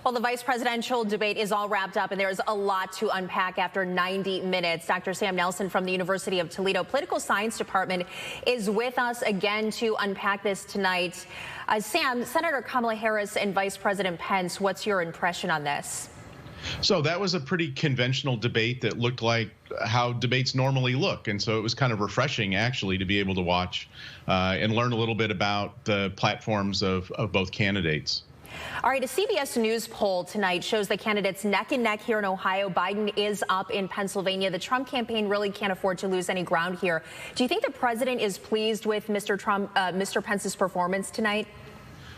Well, the vice presidential debate is all wrapped up, and there's a lot to unpack after 90 minutes. Dr. Sam Nelson from the University of Toledo Political Science Department is with us again to unpack this tonight. Sam, Senator Kamala Harris and Vice President Pence, what's your impression on this? So that was a pretty conventional debate that looked like how debates normally look. And so it was kind of refreshing, actually, to be able to watch and learn a little bit about the platforms of both candidates. All right, a CBS News poll tonight shows the candidates neck and neck here in Ohio. Biden is up in Pennsylvania. The Trump campaign really can't afford to lose any ground here. Do you think the president is pleased with Mr. Pence's performance tonight?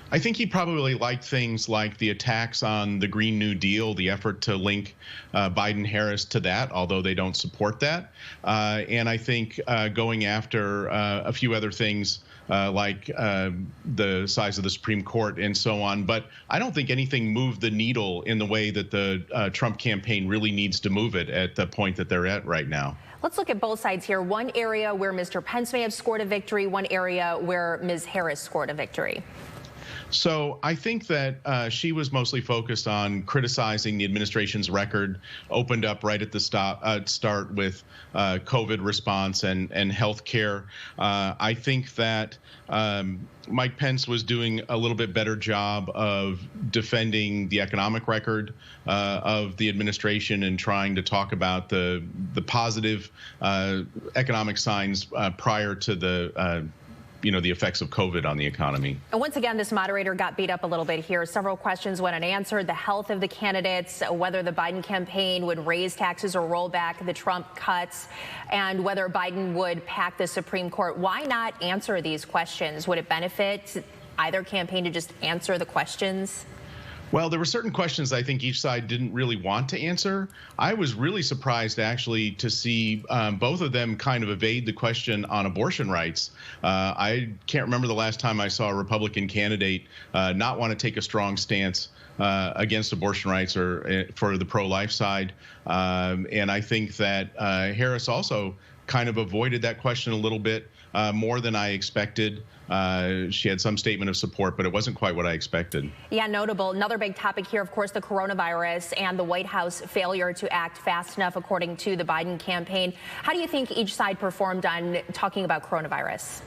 I think he probably liked things like the attacks on the Green New Deal, the effort to link Biden-Harris to that, although they don't support that. And I think going after a few other things like the size of the Supreme Court and so on. But I don't think anything moved the needle in the way that the Trump campaign really needs to move it at the point that they're at right now. Let's look at both sides here. One area where Mr. Pence may have scored a victory, one area where Ms. Harris scored a victory. So I think that she was mostly focused on criticizing the administration's record, opened up right at the start with COVID response and health care. I think that Mike Pence was doing a little bit better job of defending the economic record of the administration and trying to talk about the positive economic signs prior to the effects of COVID on the economy. And once again, this moderator got beat up a little bit here. Several questions went unanswered. The health of the candidates, whether the Biden campaign would raise taxes or roll back the Trump cuts, and whether Biden would pack the Supreme Court. Why not answer these questions? Would it benefit either campaign to just answer the questions? Well, there were certain questions I think each side didn't really want to answer. I was really surprised, actually, to see both of them kind of evade the question on abortion rights. I can't remember the last time I saw a Republican candidate not want to take a strong stance against abortion rights or for the pro-life side. And I think that Harris also kind of avoided that question a little bit more than I expected. She had some statement of support, but it wasn't quite what I expected. Yeah, notable. Another big topic here, of course, the coronavirus and the White House failure to act fast enough, according to the Biden campaign. How do you think each side performed on talking about coronavirus?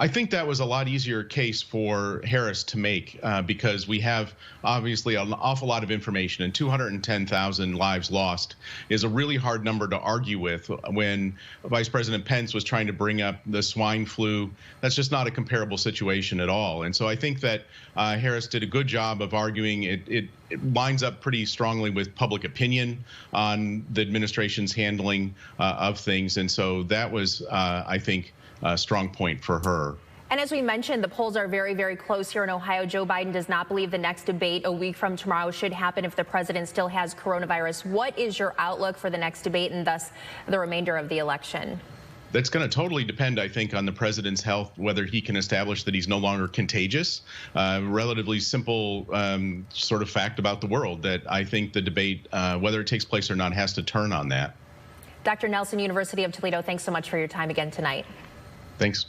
I think that was a lot easier case for Harris to make because we have obviously an awful lot of information, and 210,000 lives lost is a really hard number to argue with when Vice President Pence was trying to bring up the swine flu. That's just not a comparable situation at all. And so I think that Harris did a good job of arguing. It lines up pretty strongly with public opinion on the administration's handling of things. And so that was, I think, a strong point for her. And as we mentioned, the polls are very, very close here in Ohio. Joe Biden does not believe the next debate a week from tomorrow should happen if the president still has coronavirus. What is your outlook for the next debate and thus the remainder of the election? That's going to totally depend, I think, on the president's health, whether he can establish that he's no longer contagious. Relatively simple sort of fact about the world that I think the debate, whether it takes place or not, has to turn on that. Dr. Nelson, University of Toledo, thanks so much for your time again tonight. Thanks.